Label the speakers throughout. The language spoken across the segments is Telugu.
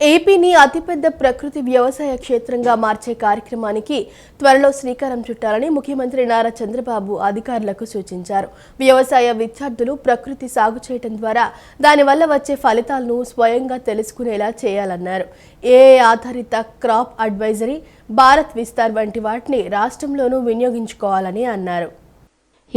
Speaker 1: ఏపీని అతిపెద్ద ప్రకృతి వ్యవసాయ క్షేత్రంగా మార్చే కార్యక్రమానికి త్వరలో శ్రీకారం చుట్టాలని ముఖ్యమంత్రి నారా చంద్రబాబు అధికారులకు సూచించారు. వ్యవసాయ విద్యార్థులు ప్రకృతి సాగు చేయడం ద్వారా దానివల్ల వచ్చే ఫలితాలను స్వయంగా తెలుసుకునేలా చేయాలన్నారు. ఏఐ ఆధారిత క్రాప్ అడ్వైజరీ, భారత్ విస్తార్ వంటి వాటిని రాష్ట్రంలోనూ వినియోగించుకోవాలని అన్నారు.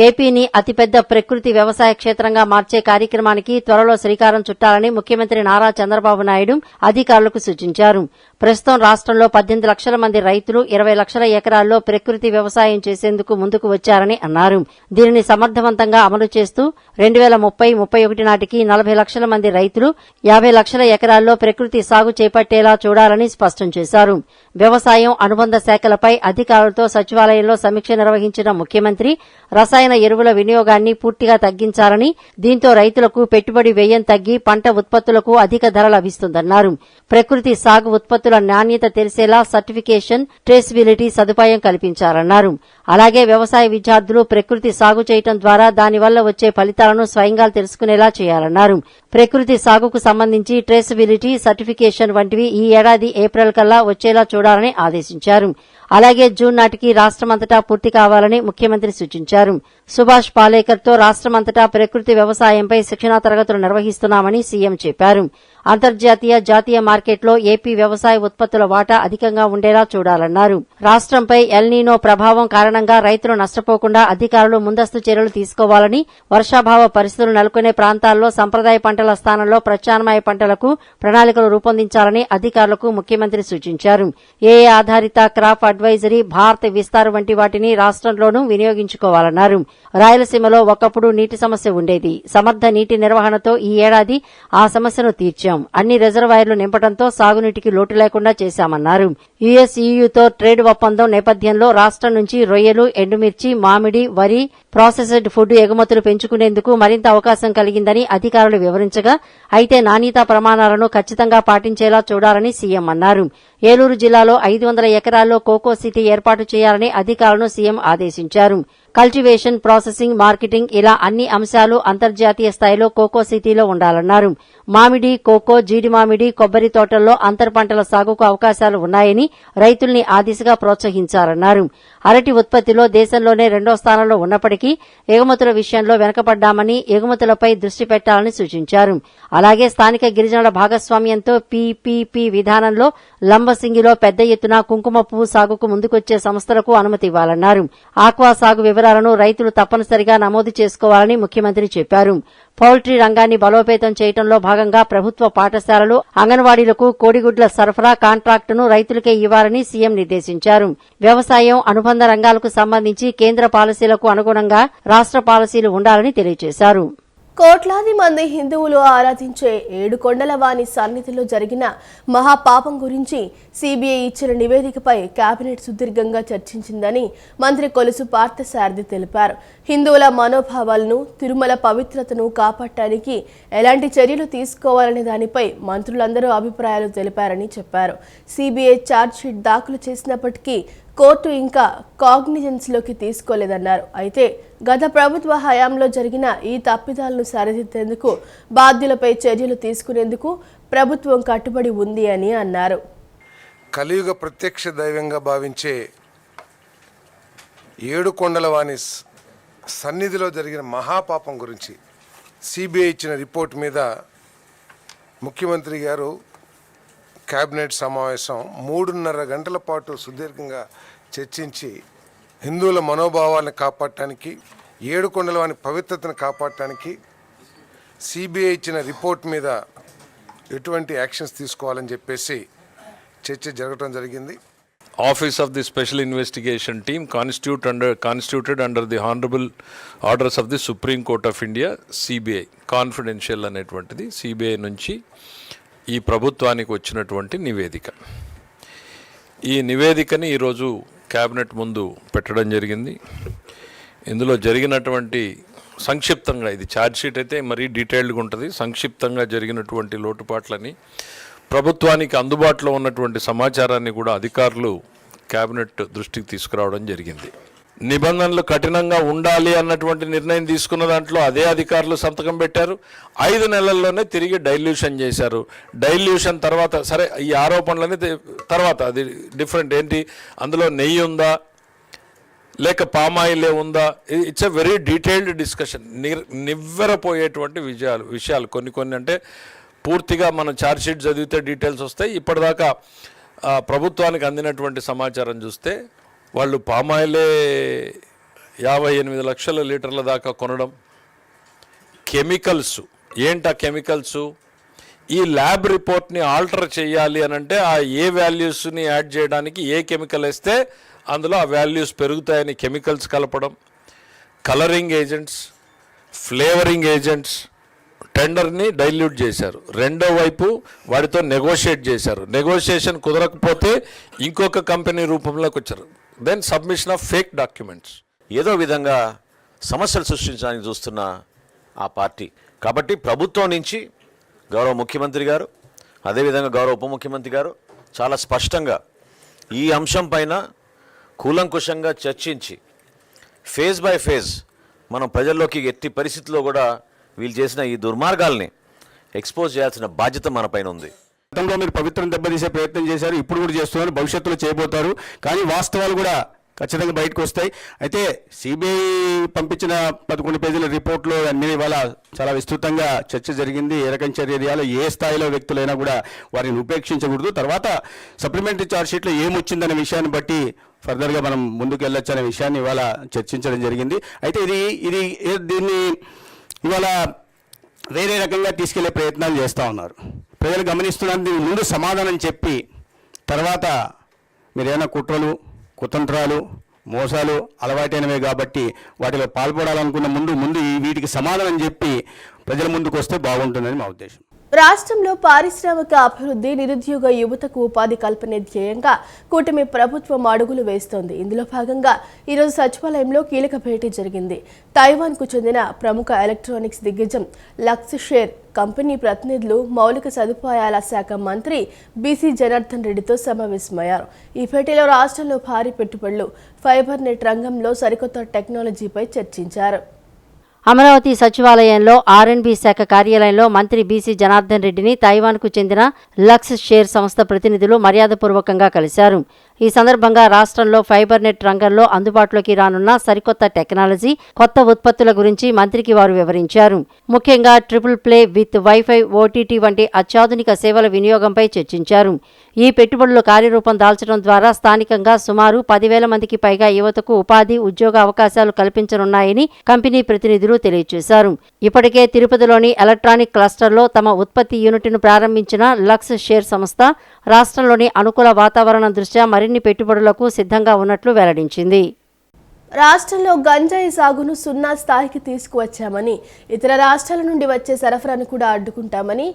Speaker 2: ఏపీని అతిపెద్ద ప్రకృతి వ్యవసాయ క్షేత్రంగా మార్చే కార్యక్రమానికి త్వరలో శ్రీకారం చుట్టాలని ముఖ్యమంత్రి నారా చంద్రబాబు నాయుడు అధికారులకు సూచించారు. ప్రస్తుతం రాష్ట్రంలో 18 లక్షల మంది రైతులు 20 లక్షల ఎకరాల్లో ప్రకృతి వ్యవసాయం చేసేందుకు ముందుకు వచ్చారని అన్నారు. దీనిని సమర్థవంతంగా అమలు చేస్తూ 2030-31 నాటికి 40 లక్షల మంది రైతులు 50 లక్షల ఎకరాల్లో ప్రకృతి సాగు చేపట్టేలా చూడాలని స్పష్టం చేశారు. వ్యవసాయం అనుబంధ శాఖలపై అధికారులతో సచివాలయంలో సమీక్ష నిర్వహించిన ముఖ్యమంత్రి రసాయన ఎరువుల వినియోగాన్ని పూర్తిగా తగ్గించాలని, దీంతో రైతులకు పెట్టుబడి వ్యయం తగ్గి పంట ఉత్పత్తులకు అధిక ధర లభిస్తుందన్నారు. ప్రకృతి సాగు ఉత్పత్తుల నాణ్యత తెలిసేలా సర్టిఫికేషన్, ట్రేసబిలిటీ సదుపాయం కల్పించాలన్నారు. అలాగే వ్యవసాయ విద్యార్థులు ప్రకృతి సాగు చేయడం ద్వారా దానివల్ల వచ్చే ఫలితాలను స్వయంగా తెలుసుకునేలా చేయాలన్నారు. ప్రకృతి సాగుకు సంబంధించి ట్రేసబిలిటీ, సర్టిఫికేషన్ వంటివి ఈ ఏడాది ఏప్రిల్ కల్లా వచ్చేలా చూడాలని ఆదేశించారు. అలాగే జూన్ నాటికి రాష్ట్రమంతటా పూర్తి కావాలని ముఖ్యమంత్రి సూచించారు. సుభాష్ పాలేకర్తో రాష్ట్రమంతటా ప్రకృతి వ్యవసాయంపై శిక్షణా తరగతులు నిర్వహిస్తున్నామని సీఎం చెప్పారు. అంతర్జాతీయ, జాతీయ మార్కెట్లో ఏపీ వ్యవసాయ ఉత్పత్తుల వాటా అధికంగా ఉండేలా చూడాలన్నారు. రాష్ట్రంపై ఎల్నీనో ప్రభావం కారణంగా రైతులు నష్టపోకుండా అధికారులు ముందస్తు చర్యలు తీసుకోవాలని, వర్షాభావ పరిస్థితులు నెలకొనే ప్రాంతాల్లో సంప్రదాయ పంటల స్థానంలో ప్రత్యామ్నాయ పంటలకు ప్రణాళికలు రూపొందించాలని అధికారులకు ముఖ్యమంత్రి సూచించారు. ఏఐ ఆధారిత క్రాప్ అడ్వైజరీ, భారత్ విస్తార్ వంటి వాటిని రాష్ట్రంలోనూ వినియోగించుకోవాలన్నారు. రాయలసీమలో ఒకప్పుడు నీటి సమస్య ఉండేది. సమర్థ నీటి నిర్వహణతో ఈ ఏడాది ఆ సమస్యను తీర్చాం. అన్ని రిజర్వాయర్లు నింపడంతో సాగునీటికి లోటు లేకుండా చేశామన్నారు. యుఎస్-ఈయూతో ట్రేడ్ ఒప్పందం నేపథ్యంలో రాష్ట్రం నుంచి రొయ్యలు, ఎండుమిర్చి, మామిడి, వరి, ప్రాసెస్డ్ ఫుడ్ ఎగుమతులు పెంచుకునేందుకు మరింత అవకాశం కలిగిందని అధికారులు వివరించగా, అయితే నాణ్యతా ప్రమాణాలను ఖచ్చితంగా పాటించేలా చూడాలని సీఎం అన్నారు. ఏలూరు జిల్లాలో 500 ఎకరాల్లో కోకో సిటీ ఏర్పాటు చేయాలని అధికారులను సీఎం ఆదేశించారు. కల్టివేషన్, ప్రాసెసింగ్, మార్కెటింగ్ ఇలా అన్ని అంశాలు అంతర్జాతీయ స్థాయిలో కోకో సిటీలో ఉండాలన్నారు. మామిడి, కోకో, జీడి మామిడి, కొబ్బరి తోటల్లో అంతర్ పంటల సాగుకు అవకాశాలు ఉన్నాయని రైతుల్ని ఆ దిశగా ప్రోత్సహించాలన్నారు. అరటి ఉత్పత్తిలో దేశంలోనే 2వ స్థానంలో ఉన్నప్పటికీ ఎగుమతుల విషయంలో వెనకబడ్డామని, ఎగుమతులపై దృష్టి పెట్టాలని సూచించారు. అలాగే స్థానిక గిరిజనుల భాగస్వామ్యంతో పీపీపీ విధానంలో లంబసింగిలో పెద్ద ఎత్తున కుంకుమ పువ్వు సాగుకు ముందుకొచ్చే సంస్థలకు అనుమతి ఇవ్వాలన్నారు. ఆక్వా సాగు వివరాలను రైతులు తప్పనిసరిగా నమోదు చేసుకోవాలని ముఖ్యమంత్రి చెప్పారు. పౌల్ట్రీ రంగాన్ని బలోపేతం చేయడంలో భాగంగా ప్రభుత్వ పాఠశాలలు, అంగన్వాడీలకు కోడిగుడ్ల సరఫరా కాంట్రాక్టును రైతులకే ఇవ్వాలని సీఎం నిర్దేశించారు. వ్యవసాయం, అనుబంధ రంగాలకు సంబంధించి కేంద్ర పాలసీలకు అనుగుణంగా రాష్ట్ర పాలసీలు ఉండాలని తెలియజేశారు.
Speaker 1: కోట్లాది మంది హిందువులు ఆరాధించే ఏడుకొండల వాణి సన్నిధిలో జరిగిన మహాపాపం గురించి సిబిఐ ఇచ్చిన నివేదికపై కేబినెట్ సుదీర్ఘంగా చర్చించిందని మంత్రి కొలుసు పార్థసారథి తెలిపారు. హిందువుల మనోభావాలను, తిరుమల పవిత్రతను కాపాడటానికి ఎలాంటి చర్యలు తీసుకోవాలనే దానిపై మంత్రులందరూ అభిప్రాయాలు తెలిపారని చెప్పారు. సిబిఐ ఛార్జ్షీట్ దాఖలు చేసినప్పటికీ కోర్టు ఇంకా కాగ్నిజెన్స్లోకి తీసుకోలేదన్నారు. అయితే గత ప్రభుత్వ హయాంలో జరిగిన ఈ తప్పిదాలను సరిదిద్దేందుకు, బాధ్యులపై చర్యలు తీసుకునేందుకు ప్రభుత్వం కట్టుబడి ఉంది అని అన్నారు.
Speaker 3: కలియుగ ప్రత్యక్ష దైవంగా భావించే ఏడుకొండల వాణి సన్నిధిలో జరిగిన మహాపాపం గురించి సిబిఐ ఇచ్చిన రిపోర్ట్ మీద ముఖ్యమంత్రి గారు కేబినెట్ సమావేశం 3.5 గంటల పాటు సుదీర్ఘంగా చర్చించి హిందువుల మనోభావాలను కాపాడటానికి, ఏడుకొండల వాని పవిత్రతను కాపాడటానికి సిబిఐ ఇచ్చిన రిపోర్ట్ మీద ఎటువంటి యాక్షన్స్ తీసుకోవాలని చెప్పేసి చర్చ జరగడం జరిగింది.
Speaker 4: Office of the Special Investigation Team constituted under the Honorable Orders of the Supreme Court of India, CBI, confidential అనేటువంటిది CBI నుంచి ఈ ప్రభుత్వానికి వచ్చినటువంటి నివేదిక. ఈ నివేదికని ఈరోజు కేబినెట్ ముందు పెట్టడం జరిగింది. ఇందులో జరిగినటువంటి సంక్షిప్తంగా, ఇది ఛార్జ్షీట్ అయితే మరీ డీటెయిల్డ్గా ఉంటుంది, సంక్షిప్తంగా జరిగినటువంటి లోటుపాట్లని, ప్రభుత్వానికి అందుబాటులో ఉన్నటువంటి సమాచారాన్ని కూడా అధికారులు కేబినెట్ దృష్టికి తీసుకురావడం జరిగింది. నిబంధనలు కఠినంగా ఉండాలి అన్నటువంటి నిర్ణయం తీసుకున్న దాంట్లో అదే అధికారులు సంతకం పెట్టారు. 5 నెలల్లోనే తిరిగి డైల్యూషన్ చేశారు. డైల్యూషన్ తర్వాత సరే ఈ ఆరోపణలని తర్వాత అది డిఫరెంట్. ఏంటి అందులో నెయ్యి ఉందా లేక పామాయిలే ఉందా, it's a very detailed discussion. నివ్వెరపోయేటువంటి విషయాలు కొన్ని అంటే పూర్తిగా మనం ఛార్జ్షీట్ చదివితే డీటెయిల్స్ వస్తాయి. ఇప్పటిదాకా ప్రభుత్వానికి అందినటువంటి సమాచారం చూస్తే వాళ్ళు పామాయిలే 58 లక్షల లీటర్ల దాకా కొనడం, కెమికల్స్ ఏంటా కెమికల్స్, ఈ ల్యాబ్ రిపోర్ట్ని ఆల్టర్ చేయాలి అని అంటే ఆ ఏ వాల్యూస్ని యాడ్ చేయడానికి ఏ కెమికల్ వేస్తే అందులో ఆ వాల్యూస్ పెరుగుతాయని కెమికల్స్ కలపడం, కలరింగ్ ఏజెంట్స్, ఫ్లేవరింగ్ ఏజెంట్స్, టెండర్ని డైల్యూట్ చేశారు. రెండో వైపు వాడితో నెగోషియేట్ చేశారు. నెగోషియేషన్ కుదరకపోతే ఇంకొక కంపెనీ రూపంలోకి వచ్చారు. Then submission of fake documents.
Speaker 5: ఏదో విధంగా సమస్యలు సృష్టించడానికి చూస్తున్న ఆ పార్టీ. కాబట్టి ప్రభుత్వం నుంచి గౌరవ ముఖ్యమంత్రి గారు, అదేవిధంగా గౌరవ ఉప ముఖ్యమంత్రి గారు చాలా స్పష్టంగా ఈ అంశం పైన కూలంకుషంగా చర్చించి ఫేజ్ బై ఫేజ్ మనం ప్రజల్లోకి ఎట్టి పరిస్థితుల్లో కూడా వీళ్ళు చేసిన ఈ దుర్మార్గాల్ని ఎక్స్పోజ్ చేయాల్సిన బాధ్యత మన పైన ఉంది.
Speaker 6: గతంలో మీరు పవిత్రం దెబ్బతీసే ప్రయత్నం చేశారు, ఇప్పుడు కూడా చేస్తున్నారు, భవిష్యత్తులో చేయబోతారు. కానీ వాస్తవాలు కూడా ఖచ్చితంగా బయటకు వస్తాయి. అయితే సిబిఐ పంపించిన 11 పేజీల రిపోర్ట్లో అన్ని ఇవాళ చాలా విస్తృతంగా చర్చ జరిగింది. ఏ రకం చర్యలు, ఏ స్థాయిలో వ్యక్తులైనా కూడా వారిని ఉపేక్షించకూడదు. తర్వాత సప్లిమెంటరీ ఛార్జ్షీట్లో ఏమొచ్చిందనే విషయాన్ని బట్టి ఫర్దర్గా మనం ముందుకు వెళ్ళొచ్చు అనే విషయాన్ని ఇవాళ చర్చించడం జరిగింది. అయితే దీన్ని ఇవాళ వేరే రకంగా తీసుకెళ్లే ప్రయత్నాలు చేస్తూ ఉన్నారు. ప్రజలు గమనిస్తున్నారు. దీని ముందు సమాధానం చెప్పి తర్వాత మీరేమైనా కుట్రలు, కుతంత్రాలు, మోసాలు అలవాటైనవే కాబట్టి వాటిలో పాల్పడాలనుకున్న ముందు వీటికి సమాధానం చెప్పి ప్రజల ముందుకు వస్తే బాగుంటుందని మా ఉద్దేశం.
Speaker 1: రాష్ట్రంలో పారిశ్రామిక అభివృద్ధి, నిరుద్యోగ యువతకు ఉపాధి కల్పనే ధ్యేయంగా కూటమి ప్రభుత్వం అడుగులు వేస్తోంది. ఇందులో భాగంగా ఈరోజు సచివాలయంలో కీలక భేటీ జరిగింది. తైవాన్కు చెందిన ప్రముఖ ఎలక్ట్రానిక్స్ దిగ్గజం లక్స్ షేర్ కంపెనీ ప్రతినిధులు మౌలిక సదుపాయాల శాఖ మంత్రి బీసీ జనార్దన్ రెడ్డితో సమావేశమయ్యారు. ఈ భేటీలో రాష్ట్రంలో భారీ పెట్టుబడులు, ఫైబర్ నెట్ రంగంలో సరికొత్త టెక్నాలజీపై చర్చించారు.
Speaker 2: అమరావతి సచివాలయంలో ఆర్ఎండ్బి శాఖ కార్యాలయంలో మంత్రి బీసీ జనార్దన్ రెడ్డిని తైవాన్కు చెందిన లక్స్ షేర్ సంస్థ ప్రతినిధులు మర్యాదపూర్వకంగా కలిశారు. ఈ సందర్భంగా రాష్ట్రంలో ఫైబర్ నెట్ రంగంలో అందుబాటులోకి రానున్న సరికొత్త టెక్నాలజీ, కొత్త ఉత్పత్తుల గురించి మంత్రికి వారు వివరించారు. ముఖ్యంగా triple play with wifi, OTT వంటి అత్యాధునిక సేవల వినియోగంపై చర్చించారు. ఈ పెట్టుబడులు కార్యరూపం దాల్చడం ద్వారా స్థానికంగా సుమారు 10,000 మందికి పైగా యువతకు ఉపాధి, ఉద్యోగ అవకాశాలు కల్పించనున్నాయని కంపెనీ ప్రతినిధులు తెలియజేశారు. ఇప్పటికే తిరుపతిలోని ఎలక్ట్రానిక్ క్లస్టర్లో తమ ఉత్పత్తి యూనిట్ను ప్రారంభించిన లక్స్ షేర్ సంస్థ రాష్ట్రంలోని అనుకూల వాతావరణం దృష్ట్యా మరిన్ని పెట్టుబడులకు సిద్ధంగా ఉన్నట్లు వెల్లడించింది.
Speaker 1: రాష్ట్రంలో గంజాయి సాగును 0 స్థాయికి తీసుకువచ్చామని, ఇతర రాష్ట్రాల నుండి వచ్చే సరఫరాను కూడా అడ్డుకుంటామని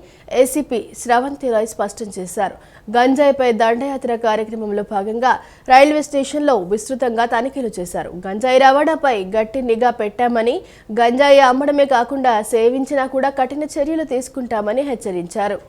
Speaker 1: ఏసీపీ శ్రవంతి రాయ్ స్పష్టం చేశారు. గంజాయిపై దండయాత్ర కార్యక్రమంలో భాగంగా రైల్వే స్టేషన్లో విస్తృతంగా తనిఖీలు చేశారు. గంజాయి రవాణాపై గట్టి నిఘా పెట్టామని, గంజాయి అమ్మడమే కాకుండా సేవించినా కూడా కఠిన చర్యలు తీసుకుంటామని హెచ్చరించారు.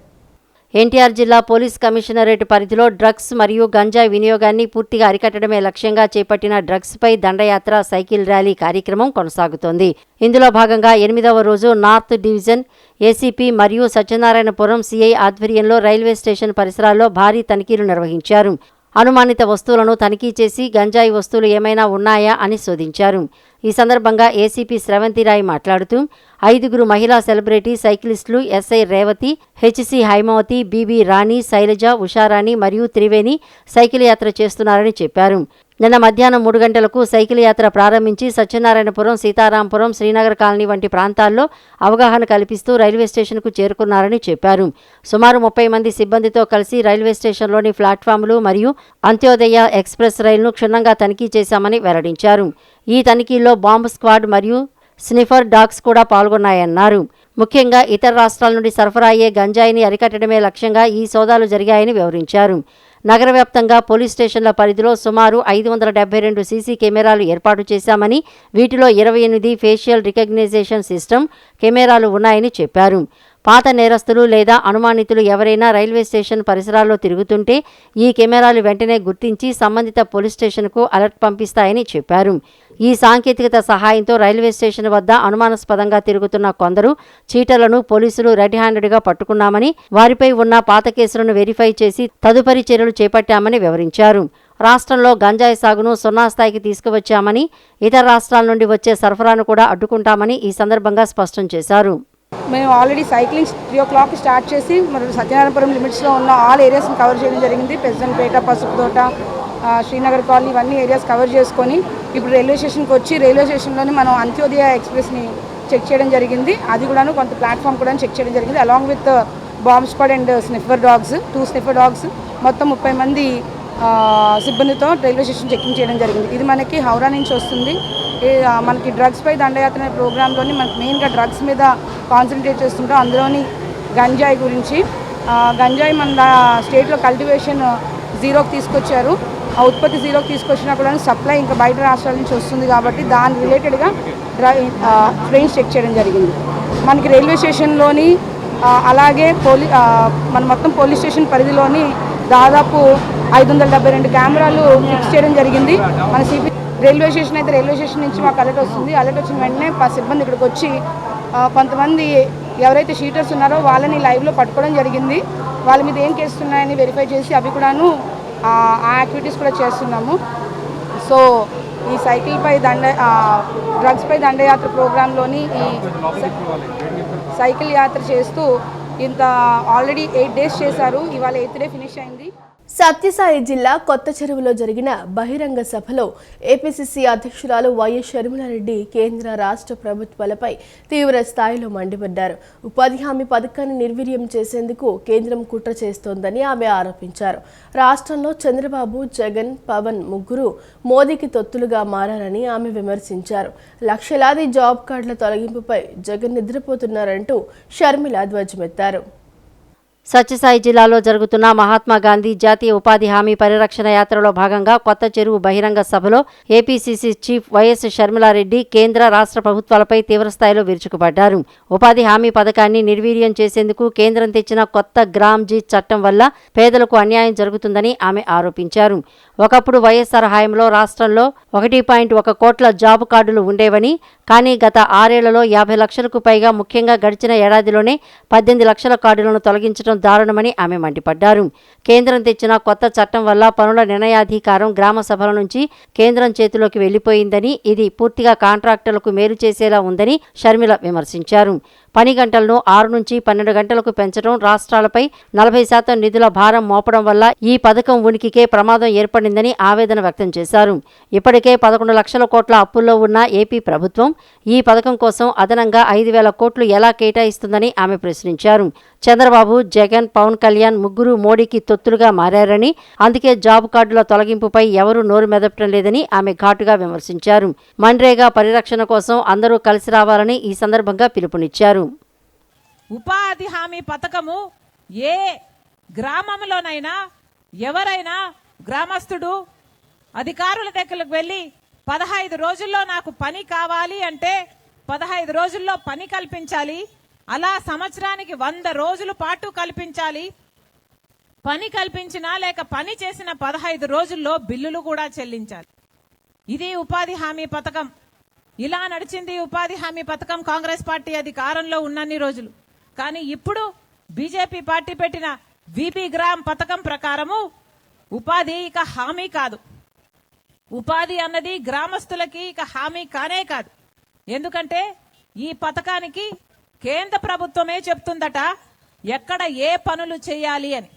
Speaker 2: ఎన్టీఆర్ జిల్లా పోలీస్ కమిషనరేట్ పరిధిలో డ్రగ్స్ మరియు గంజాయి వినియోగాన్ని పూర్తిగా అరికట్టడమే లక్ష్యంగా చేపట్టిన డ్రగ్స్పై దండయాత్ర సైకిల్ ర్యాలీ కార్యక్రమం కొనసాగుతోంది. ఇందులో భాగంగా 8వ రోజు నార్త్ డివిజన్ ఏసీపీ మరియు సత్యనారాయణపురం సిఐ ఆధ్వర్యంలో రైల్వే స్టేషన్ పరిసరాల్లో భారీ తనిఖీలు నిర్వహించారు. అనుమానిత వస్తువులను తనిఖీ చేసి గంజాయి వస్తువులు ఏమైనా ఉన్నాయా అని శోధించారు. ఈ సందర్భంగా ఏసీపీ శ్రవంతిరాయ్ మాట్లాడుతూ 5 మహిళా celebrity సైక్లిస్టులు SI Revathi, HC Haimavathi, BB రాణి, శైలజ, ఉషారాణి మరియు త్రివేణి సైకిల్ యాత్ర చేస్తున్నారని చెప్పారు. నిన్న మధ్యాహ్నం 3 గంటలకు సైకిల్ యాత్ర ప్రారంభించి సత్యనారాయణపురం, సీతారాంపురం, శ్రీనగర్ కాలనీ వంటి ప్రాంతాల్లో అవగాహన కల్పిస్తూ రైల్వే స్టేషన్కు చేరుకున్నారని చెప్పారు. సుమారు 30 మంది సిబ్బందితో కలిసి రైల్వే స్టేషన్లోని ప్లాట్ఫామ్లు మరియు అంత్యోదయ ఎక్స్ప్రెస్ రైలును క్షుణ్ణంగా తనిఖీ చేశామని వెల్లడించారు. ఈ తనిఖీల్లో బాంబ్ స్క్వాడ్ మరియు స్నిఫర్ డాగ్స్ కూడా పాల్గొన్నాయన్నారు. ముఖ్యంగా ఇతర రాష్ట్రాల నుండి సరఫరా అయ్యే గంజాయిని అరికట్టడమే లక్ష్యంగా ఈ సోదాలు జరిగాయని వివరించారు. నగర వ్యాప్తంగా పోలీస్ స్టేషన్ల పరిధిలో సుమారు 572 సీసీ కెమెరాలు ఏర్పాటు చేశామని, వీటిలో 28 ఫేషియల్ రికగ్నైజేషన్ సిస్టమ్ కెమెరాలు ఉన్నాయని చెప్పారు. పాత నేరస్తులు లేదా అనుమానితులు ఎవరైనా రైల్వే స్టేషన్ పరిసరాల్లో తిరుగుతుంటే ఈ కెమెరాలు వెంటనే గుర్తించి సంబంధిత పోలీస్ స్టేషన్కు అలర్ట్ పంపిస్తాయని చెప్పారు. ఈ సాంకేతికత సహాయంతో రైల్వే స్టేషన్ వద్ద అనుమానాస్పదంగా తిరుగుతున్న కొందరు చీటర్లను పోలీసులు రెడ్ హ్యాండెడ్గా పట్టుకున్నామని, వారిపై ఉన్న పాత కేసులను వెరిఫై చేసి తదుపరి చర్యలు చేపట్టామని వివరించారు. రాష్ట్రంలో గంజాయి సాగును 0 స్థాయికి తీసుకువచ్చామని, ఇతర రాష్ట్రాల నుండి వచ్చే సరఫరాను కూడా అడ్డుకుంటామని ఈ సందర్భంగా స్పష్టం చేశారు.
Speaker 7: మేము ఆల్రెడీ సైక్లింగ్ 3 o'clock స్టార్ట్ చేసి మరి సత్యనారాయణపురం లిమిట్స్లో ఉన్న ఆల్ ఏరియాస్ని కవర్ చేయడం జరిగింది. ప్రెసిడెంట్పేట, పసుపుతోట, శ్రీనగర్ కాలనీ ఇవన్నీ ఏరియాస్ కవర్ చేసుకొని ఇప్పుడు రైల్వే స్టేషన్కి వచ్చి రైల్వే స్టేషన్లోని మనం అంత్యోదయ ఎక్స్ప్రెస్ని చెక్ చేయడం జరిగింది. అది కూడాను కొంత ప్లాట్ఫామ్ కూడా చెక్ చేయడం జరిగింది. Along with bomb squad and sniffer dogs, 2 sniffer dogs, మొత్తం 30 మంది సిబ్బందితో రైల్వే స్టేషన్ చెకింగ్ చేయడం జరిగింది. ఇది మనకి హౌరా నుంచి వస్తుంది. మనకి డ్రగ్స్ పై దండయాత్ర అనే ప్రోగ్రాంలోని మనకి మెయిన్గా డ్రగ్స్ మీద కాన్సన్ట్రేట్ చేస్తుంటాం. అందులోని గంజాయి గురించి, గంజాయి మన స్టేట్లో కల్టివేషన్ 0కి తీసుకొచ్చారు. ఆ ఉత్పత్తి 0కి తీసుకొచ్చినా కూడా సప్లై ఇంకా బయట రాష్ట్రాల నుంచి వస్తుంది కాబట్టి దాని రిలేటెడ్గా ట్రైన్స్ చెక్ చేయడం జరిగింది. మనకి రైల్వే స్టేషన్లోని అలాగే మన మొత్తం పోలీస్ స్టేషన్ పరిధిలోని దాదాపు 572 కెమెరాలు ఫిక్స్ చేయడం జరిగింది. మన సిపి రైల్వే స్టేషన్ అయితే రైల్వే స్టేషన్ నుంచి మాకు అలర్ట్ వస్తుంది. అలర్ట్ వచ్చిన వెంటనే సిబ్బంది ఇక్కడికి వచ్చి కొంతమంది ఎవరైతే షీటర్స్ ఉన్నారో వాళ్ళని లైవ్లో పట్టుకోవడం జరిగింది. వాళ్ళ మీద ఏం కేసులు ఉన్నాయని వెరిఫై చేసి అవి కూడాను ఆ యాక్టివిటీస్ కూడా చేస్తున్నాము. సో ఈ డ్రగ్స్ పై దండయాత్ర ప్రోగ్రాంలోని ఈ సైకిల్ యాత్ర చేస్తూ ఇంత ఆల్రెడీ 8 days చేశారు. ఇవాళ 8th day ఫినిష్ అయింది.
Speaker 1: సత్యసాయి జిల్లా కొత్త చెరువులో జరిగిన బహిరంగ సభలో ఏపీసీసీ అధ్యక్షురాలు వైఎస్ షర్మిలారెడ్డి కేంద్ర రాష్ట్ర ప్రభుత్వాలపై తీవ్ర స్థాయిలో మండిపడ్డారు. ఉపాధి హామీ పథకాన్ని నిర్వీర్యం చేసేందుకు కేంద్రం కుట్ర చేస్తోందని ఆమె ఆరోపించారు. రాష్ట్రంలో చంద్రబాబు, జగన్, పవన్ ముగ్గురు మోదీకి తొత్తులుగా మారారని ఆమె విమర్శించారు. లక్షలాది జాబ్ కార్డుల తొలగింపుపై జగన్ నిద్రపోతున్నారంటూ షర్మిల ధ్వజమెత్తారు.
Speaker 2: సత్యసాయి జిల్లాలో జరుగుతున్న మహాత్మా గాంధీ జాతీయ ఉపాధి హామీ పరిరక్షణ యాత్రలో భాగంగా కొత్త చెరువు బహిరంగ సభలో ఏపీసీసీ చీఫ్ వైఎస్ షర్మిలారెడ్డి కేంద్ర రాష్ట్ర ప్రభుత్వాలపై తీవ్రస్థాయిలో విరుచుకుపడ్డారు. ఉపాధి హామీ పథకాన్ని నిర్వీర్యం చేసేందుకు కేంద్రం తెచ్చిన కొత్త గ్రామ్ జీ చట్టం వల్ల పేదలకు అన్యాయం జరుగుతుందని ఆమె ఆరోపించారు. ఒకప్పుడు వైఎస్ఆర్ హయాంలో రాష్ట్రంలో 1.1 కోట్ల జాబ్ కార్డులు ఉండేవని, కానీ గత 6 ఏళ్లలో 50 లక్షలకు పైగా, ముఖ్యంగా గడిచిన ఏడాదిలోనే 18 లక్షల కార్డులను తొలగించడం దారుణమని ఆమె మండిపడ్డారు. కేంద్రం తెచ్చిన కొత్త చట్టం వల్ల పనుల నిర్ణయాధికారం గ్రామ సభల నుంచి కేంద్రం చేతిలోకి వెళ్లిపోయిందని, ఇది పూర్తిగా కాంట్రాక్టర్లకు మేలు చేసేలా ఉందని షర్మిల విమర్శించారు. పని గంటలను 6 నుంచి 12 గంటలకు పెంచడం, రాష్ట్రాలపై 40% నిధుల భారం మోపడం వల్ల ఈ పథకం ఉనికికే ప్రమాదం ఏర్పడిందని ఆవేదన వ్యక్తం చేశారు. ఇప్పటికే 11 లక్షల కోట్ల అప్పుల్లో ఉన్న ఏపీ ప్రభుత్వం ఈ పథకం కోసం అదనంగా 5,000 కోట్లు ఎలా కేటాయిస్తుందని ఆమె ప్రశ్నించారు. చంద్రబాబు, జగన్, పవన్ కళ్యాణ్ ముగ్గురు మోడీకి తొత్తులుగా మారారని, అందుకే జాబ్ కార్డుల తొలగింపుపై ఎవరూ నోరు మెదపడం లేదని ఆమె ఘాటుగా విమర్శించారు. మన్రేగా పరిరక్షణ కోసం అందరూ కలిసి రావాలని ఈ సందర్భంగా పిలుపునిచ్చారు.
Speaker 8: ఉపాధి హామీ పథకము ఏ గ్రామంలోనైనా ఎవరైనా గ్రామస్తుడు అధికారుల దగ్గరకు వెళ్ళి 15 రోజుల్లో నాకు పని కావాలి అంటే 15 రోజుల్లో పని కల్పించాలి. అలా సంవత్సరానికి 100 రోజుల పాటు కల్పించాలి. పని కల్పించినా లేక పని చేసిన 15 రోజుల్లో బిల్లులు కూడా చెల్లించాలి. ఇది ఉపాధి హామీ పథకం. ఇలా నడిచింది ఉపాధి హామీ పథకం కాంగ్రెస్ పార్టీ అధికారంలో ఉన్నన్ని రోజులు. కానీ ఇప్పుడు బీజేపీ పార్టీ పెట్టిన వీపీ గ్రామ్ పథకం ప్రకారము ఉపాధి ఇక హామీ కాదు. ఉపాధి అన్నది గ్రామస్తులకి ఇక హామీ కానే కాదు. ఎందుకంటే ఈ పథకానికి కేంద్ర ప్రభుత్వమే చెప్తుందట ఎక్కడ ఏ పనులు చేయాలి అని.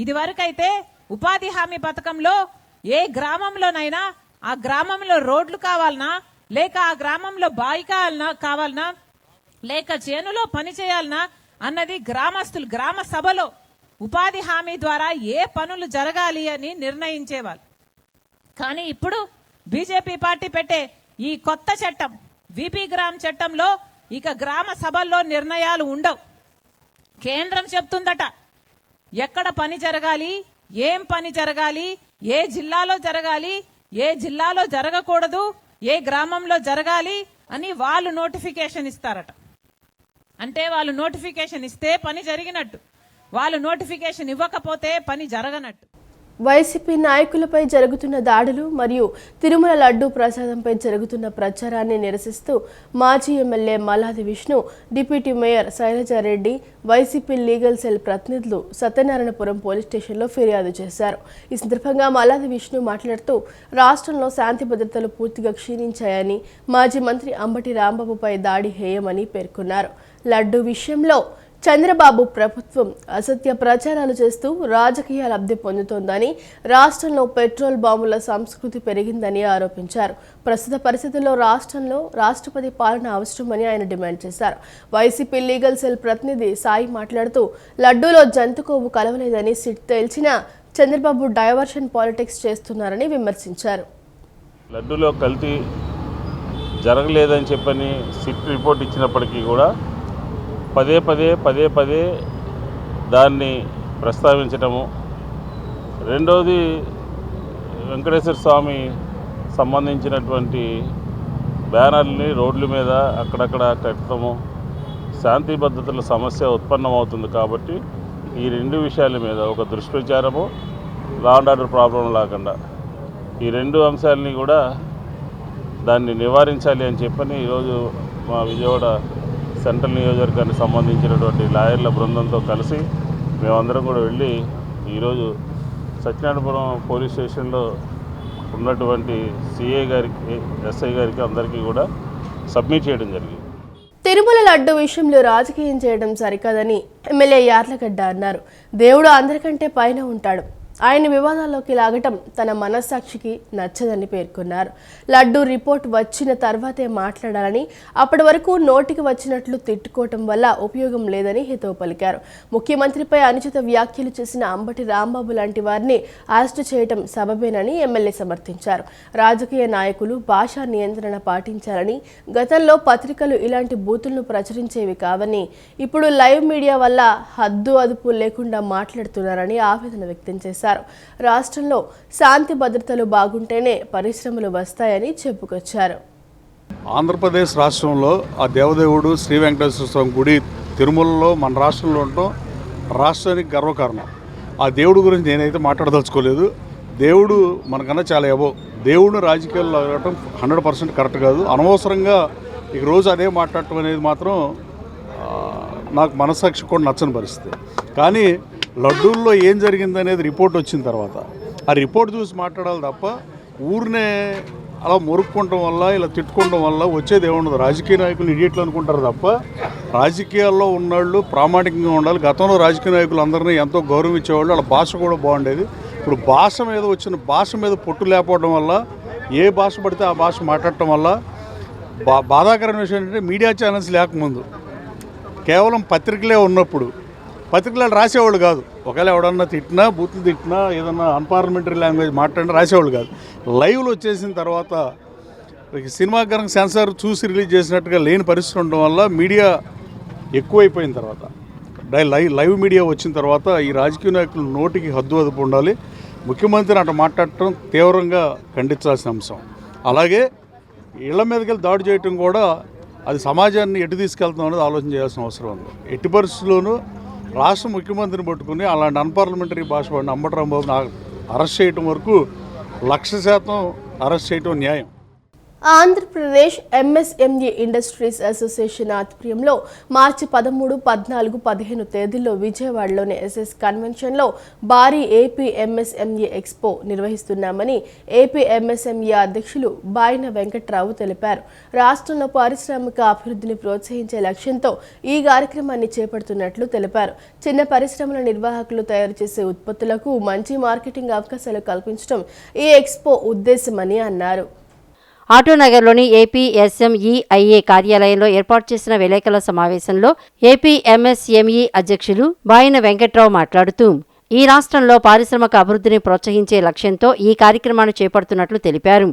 Speaker 8: ఇదివరకైతే ఉపాధి హామీ పథకంలో ఏ గ్రామంలోనైనా ఆ గ్రామంలో రోడ్లు కావాలనా, లేక ఆ గ్రామంలో బావి కావాలనా, లేక చేనులో పని చేయాలనా అన్నది గ్రామస్తులు గ్రామ సభలో ఉపాధి హామీ ద్వారా ఏ పనులు జరగాలి అని నిర్ణయించేవాళ్ళు. కానీ ఇప్పుడు బీజేపీ పార్టీ పెట్టే ఈ కొత్త చట్టం వీపీ గ్రామ్ చట్టంలో ఇక గ్రామ సభల్లో నిర్ణయాలు ఉండవు. కేంద్రం చెప్తుందట ఎక్కడ పని జరగాలి, ఏం పని జరగాలి, ఏ జిల్లాలో జరగాలి, ఏ జిల్లాలో జరగకూడదు, ఏ గ్రామంలో జరగాలి అని వాళ్ళు నోటిఫికేషన్ ఇస్తారట. అంటే వాళ్ళు నోటిఫికేషన్ ఇస్తే పని జరిగినట్టు, వాళ్ళు నోటిఫికేషన్ ఇవ్వకపోతే పని జరగనట్టు.
Speaker 1: వైసీపీ నాయకులపై జరుగుతున్న దాడులు మరియు తిరుమల లడ్డూ ప్రసాదంపై జరుగుతున్న ప్రచారాన్ని నిరసిస్తూ మాజీ MLA Malladi Vishnu, deputy mayor Sailaja Reddy, YCP legal cell ప్రతినిధులు సత్యనారాయణపురం పోలీస్ స్టేషన్లో ఫిర్యాదు చేశారు. ఈ సందర్భంగా మల్లాది విష్ణు మాట్లాడుతూ రాష్ట్రంలో శాంతి భద్రతలు పూర్తిగా క్షీణించాయని, మాజీ మంత్రి అంబటి రాంబాబుపై దాడి హేయమని పేర్కొన్నారు. లడ్డూ విషయంలో చంద్రబాబు ప్రభుత్వం అసత్య ప్రచారాలు చేస్తూ రాజకీయ లబ్ధి పొందుతోందని, రాష్ట్రంలో పెట్రోల్ బాంబుల సంస్కృతి పెరిగిందని ఆరోపించారు. ప్రస్తుత పరిస్థితుల్లో రాష్ట్రంలో రాష్ట్రపతి పాలన అవసరమని ఆయన డిమాండ్ చేశారు. వైసీపీ లీగల్ సెల్ ప్రతినిధి సాయి మాట్లాడుతూ లడ్డూలో జంతుకోవు కలవలేదని సిట్ తేల్చినా చంద్రబాబు డైవర్షన్ పాలిటిక్స్ చేస్తున్నారని విమర్శించారు.
Speaker 9: లడ్డూలో కల్తీ జరగలేదని చెప్పని సిట్ రిపోర్ట్ ఇచ్చినప్పటికీ కూడా పదే పదే దాన్ని ప్రస్తావించటము. రెండవది వెంకటేశ్వర స్వామి సంబంధించినటువంటి బ్యానర్ని రోడ్ల మీద అక్కడక్కడ కట్టడము, శాంతి భద్రతల సమస్య ఉత్పన్నమవుతుంది. కాబట్టి ఈ రెండు విషయాల మీద ఒక దుష్ప్రచారము, లా అండ్ ఆర్డర్ ప్రాబ్లం లేకుండా ఈ రెండు అంశాలని కూడా దాన్ని నివారించాలి అని చెప్పని ఈరోజు మా విజయవాడ సెంట్రల్ నియోజకవర్గానికి సంబంధించినటువంటి లాయర్ల బృందంతో కలిసి మేమందరం కూడా వెళ్ళి ఈరోజు సత్యనారాయణపురం పోలీస్ స్టేషన్లో ఉన్నటువంటి సిఐ గారికి, ఎస్ఐ గారికి అందరికీ కూడా సబ్మిట్ చేయడం జరిగింది.
Speaker 1: తిరుమల లడ్డు విషయంలో రాజకీయం చేయడం సరికాదని ఎమ్మెల్యే యార్లగడ్డ అన్నారు. దేవుడు అందరికంటే పైన ఉంటాడు, ఆయన వివాదాల్లోకి లాగటం తన మనస్సాక్షికి నచ్చదని పేర్కొన్నారు. లడ్డూ రిపోర్ట్ వచ్చిన తర్వాతే మాట్లాడాలని, అప్పటి వరకు నోటికి వచ్చినట్లు తిట్టుకోవటం వల్ల ఉపయోగం లేదని హితవు పలికారు. ముఖ్యమంత్రిపై అనుచిత వ్యాఖ్యలు చేసిన అంబటి రాంబాబు లాంటి వారిని అరెస్టు చేయటం సబబేనని ఎమ్మెల్యే సమర్థించారు. రాజకీయ నాయకులు భాషా నియంత్రణ పాటించాలని, గతంలో పత్రికలు ఇలాంటి బూతులను ప్రచురించేవి కావని, ఇప్పుడు లైవ్ మీడియా వల్ల హద్దు అదుపు లేకుండా మాట్లాడుతున్నారని ఆవేదన వ్యక్తం చేశారు. రాష్ట్రంలో శాంతి భద్రతలు బాగుంటేనే పరిశ్రమలు వస్తాయని చెప్పుకొచ్చారు.
Speaker 6: ఆంధ్రప్రదేశ్ రాష్ట్రంలో ఆ దేవదేవుడు శ్రీ వెంకటేశ్వర స్వామి గుడి తిరుమలలో మన రాష్ట్రంలో ఉండటం రాష్ట్రానికి గర్వకారణం. ఆ దేవుడు గురించి నేనైతే మాట్లాడదలుచుకోలేదు. దేవుడు మనకన్నా చాలా ఎబో. దేవుడు రాజకీయాల్లో అడగటం 100% కరెక్ట్ కాదు. అనవసరంగా ఇక రోజు అదే మాట్లాడటం అనేది మాత్రం నాకు మనస్సాక్షి కూడా నచ్చని పరిస్థితి. కానీ లడ్డూల్లో ఏం జరిగిందనేది రిపోర్ట్ వచ్చిన తర్వాత ఆ రిపోర్ట్ చూసి మాట్లాడాలి తప్ప ఊరినే అలా మొరుక్కోవడం వల్ల, ఇలా తిట్టుకోవడం వల్ల వచ్చేది ఏముండదు. రాజకీయ నాయకులు ఇడియట్లు అనుకుంటారు తప్ప రాజకీయాల్లో ఉన్నవాళ్ళు ప్రామాణికంగా ఉండాలి. గతంలో రాజకీయ నాయకులు అందరినీ ఎంతో గౌరవం ఇచ్చేవాళ్ళు, వాళ్ళ భాష కూడా బాగుండేది. ఇప్పుడు భాష మీద వచ్చిన భాష మీద పొట్టు లేకపోవడం వల్ల, ఏ భాష పడితే ఆ భాష మాట్లాడటం వల్ల బాధాకరమైన విషయం ఏంటంటే మీడియా ఛానల్స్ లేకముందు కేవలం పత్రికలే ఉన్నప్పుడు పత్రికలు రాసేవాళ్ళు కాదు. ఒకవేళ ఎవడన్నా తిట్టినా, బూతులు తిట్టినా, ఏదన్నా అన్పార్లమెంటరీ లాంగ్వేజ్ మాట్లాడినా రాసేవాళ్ళు కాదు. లైవ్లో వచ్చేసిన తర్వాత సినిమాకరం సెన్సార్ చూసి రిలీజ్ చేసినట్టుగా లేని పరిస్థితి ఉండడం వల్ల మీడియా ఎక్కువైపోయిన తర్వాత, లైవ్ మీడియా వచ్చిన తర్వాత ఈ రాజకీయ నాయకులు నోటికి హద్దు అదుపు ఉండాలి. ముఖ్యమంత్రిని అట్లా మాట్లాడటం తీవ్రంగా ఖండించాల్సిన అంశం. అలాగే ఇళ్ల మీదకి వెళ్ళి దాడి చేయటం కూడా అది సమాజాన్ని ఎటు తీసుకెళ్తాం అనేది ఆలోచన చేయాల్సిన అవసరం ఉంది. ఎట్టి పరిస్థితుల్లోనూ రాష్ట్ర ముఖ్యమంత్రిని పట్టుకుని అలాంటి అన్పార్లమెంటరీ భాష వాడిని అంబటి రాంబాబుని అరెస్ట్ చేయడం వరకు 100% అరెస్ట్ చేయడం న్యాయం.
Speaker 1: ఆంధ్రప్రదేశ్ ఎంఎస్ఎంఈ ఇండస్ట్రీస్ అసోసియేషన్ ఆధ్వర్యంలో మార్చి 13, 14, 15 తేదీల్లో విజయవాడలోని ఎస్ఎస్ కన్వెన్షన్లో భారీ ఏపీ ఎంఎస్ఎంఈ ఎక్స్పో నిర్వహిస్తున్నామని ఏపీ ఎంఎస్ఎంఈ అధ్యక్షులు బాయిన వెంకట్రావు తెలిపారు. రాష్ట్రంలో పారిశ్రామిక అభివృద్ధిని ప్రోత్సహించే లక్ష్యంతో ఈ కార్యక్రమాన్ని చేపడుతున్నట్లు తెలిపారు. చిన్న పరిశ్రమల నిర్వాహకులు తయారు చేసే ఉత్పత్తులకు మంచి మార్కెటింగ్ అవకాశాలు కల్పించడం ఈ ఎక్స్పో ఉద్దేశమని అన్నారు.
Speaker 2: ఆటోనగర్లోని ఏపీ ఎస్ఎంఈఐఏ కార్యాలయంలో ఏర్పాటు చేసిన విలేకరుల సమావేశంలో ఏపీ ఎంఎస్ఎంఈ అధ్యక్షులు బాయిన వెంకట్రావు మాట్లాడుతూ ఈ రాష్ట్రంలో పారిశ్రామిక అభివృద్ధిని ప్రోత్సహించే లక్ష్యంతో ఈ కార్యక్రమాన్ని చేపడుతున్నట్లు తెలిపారు.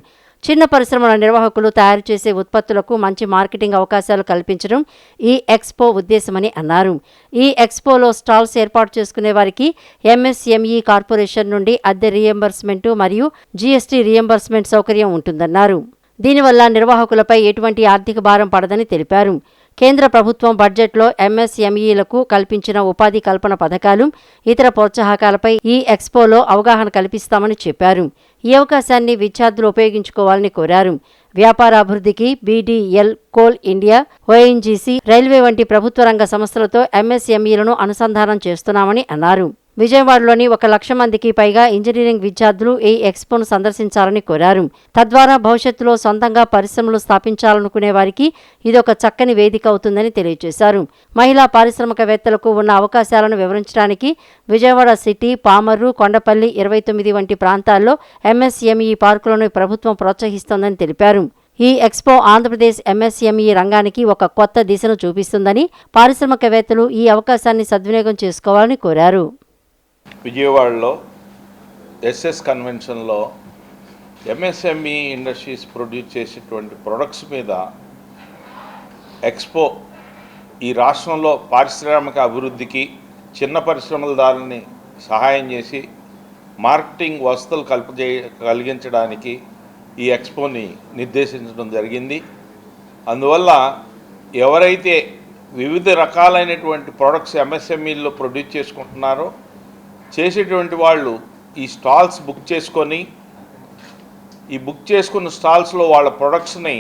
Speaker 2: చిన్న పరిశ్రమల నిర్వాహకులు తయారు చేసే ఉత్పత్తులకు మంచి మార్కెటింగ్ అవకాశాలు కల్పించడం ఈ ఎక్స్పో ఉద్దేశమని అన్నారు. ఈ ఎక్స్పోలో స్టాల్స్ ఏర్పాటు చేసుకునే వారికి ఎంఎస్ఎంఈ కార్పొరేషన్ నుండి అద్దె రీయింబర్స్మెంట్ మరియు జీఎస్టీ రీయింబర్స్మెంట్ సౌకర్యం ఉంటుందన్నారు. దీనివల్ల నిర్వాహకులపై ఎటువంటి ఆర్థిక భారం పడదని తెలిపారు. కేంద్ర ప్రభుత్వం బడ్జెట్లో ఎంఎస్ఎంఈలకు కల్పించిన ఉపాధి కల్పన పథకాలు, ఇతర ప్రోత్సాహకాలపై ఈ ఎక్స్పోలో అవగాహన కల్పిస్తామని చెప్పారు. ఈ అవకాశాన్ని విద్యార్థులు ఉపయోగించుకోవాలని కోరారు. వ్యాపారాభివృద్ధికి బీడీఎల్, కోల్ ఇండియా, ఓఎన్జీసీ, రైల్వే వంటి ప్రభుత్వ రంగ సంస్థలతో ఎంఎస్ఎంఈలను అనుసంధానం చేస్తున్నామని అన్నారు. విజయవాడలోని 1,00,000 మందికి పైగా ఇంజనీరింగ్ విద్యార్థులు ఈ ఎక్స్పోను సందర్శించాలని కోరారు. తద్వారా భవిష్యత్తులో సొంతంగా పరిశ్రమలు స్థాపించాలనుకునే వారికి ఇదొక చక్కని వేదిక అవుతుందని తెలియజేశారు. మహిళా పారిశ్రామికవేత్తలకు ఉన్న అవకాశాలను వివరించడానికి విజయవాడ సిటీ, పామర్రు, కొండపల్లి, 29 వంటి ప్రాంతాల్లో ఎంఎస్ఎంఈ పార్కులను ప్రభుత్వం ప్రోత్సహిస్తోందని తెలిపారు. ఈ ఎక్స్పో ఆంధ్రప్రదేశ్ ఎంఎస్ఎంఈ రంగానికి ఒక కొత్త దిశను చూపిస్తుందని, పారిశ్రామికవేత్తలు ఈ అవకాశాన్ని సద్వినియోగం చేసుకోవాలని కోరారు.
Speaker 9: విజయవాడలో ఎస్ఎస్ కన్వెన్షన్లో ఎంఎస్ఎంఈ ఇండస్ట్రీస్ ప్రొడ్యూస్ చేసేటువంటి ప్రొడక్ట్స్ మీద ఎక్స్పో ఈ రాష్ట్రంలో పారిశ్రామిక అభివృద్ధికి, చిన్న పరిశ్రమలదారులని సహాయం చేసి మార్కెటింగ్ వసతులు కలిగించడానికి ఈ ఎక్స్పోని నిర్దేశించడం జరిగింది. అందువల్ల ఎవరైతే వివిధ రకాలైనటువంటి ప్రొడక్ట్స్ ఎంఎస్ఎంఈల్లో ప్రొడ్యూస్ చేసుకుంటున్నారో చేసేటువంటి వాళ్ళు ఈ స్టాల్స్ బుక్ చేసుకొని, ఈ బుక్ చేసుకున్న స్టాల్స్లో వాళ్ళ ప్రొడక్ట్స్ని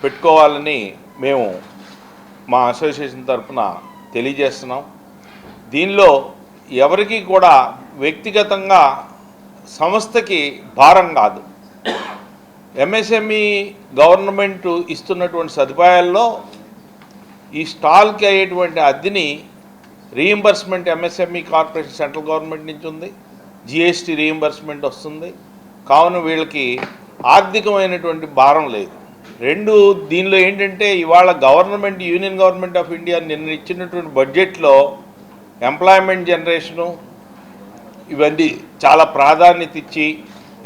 Speaker 9: పెట్టుకోవాలని మేము మా అసోసియేషన్ తరఫున తెలియజేస్తున్నాం. దీనిలో ఎవరికి కూడా వ్యక్తిగతంగా సంస్థకి భారం కాదు. ఎంఎస్ఎంఈ గవర్నమెంట్ ఇస్తున్నటువంటి సదుపాయాల్లో ఈ స్టాల్కి అయ్యేటువంటి అద్దెని reimbursement MSME corporation central government నుంచి ఉంది, జిఎస్టీ రీయింబర్స్మెంట్ వస్తుంది. కావున వీళ్ళకి ఆర్థికమైనటువంటి భారం లేదు. దీనిలో ఏంటంటే ఇవాళ government, union government of India నిన్న ఇచ్చినటువంటి బడ్జెట్లో ఎంప్లాయ్మెంట్ జనరేషను ఇవన్నీ చాలా ప్రాధాన్యత ఇచ్చి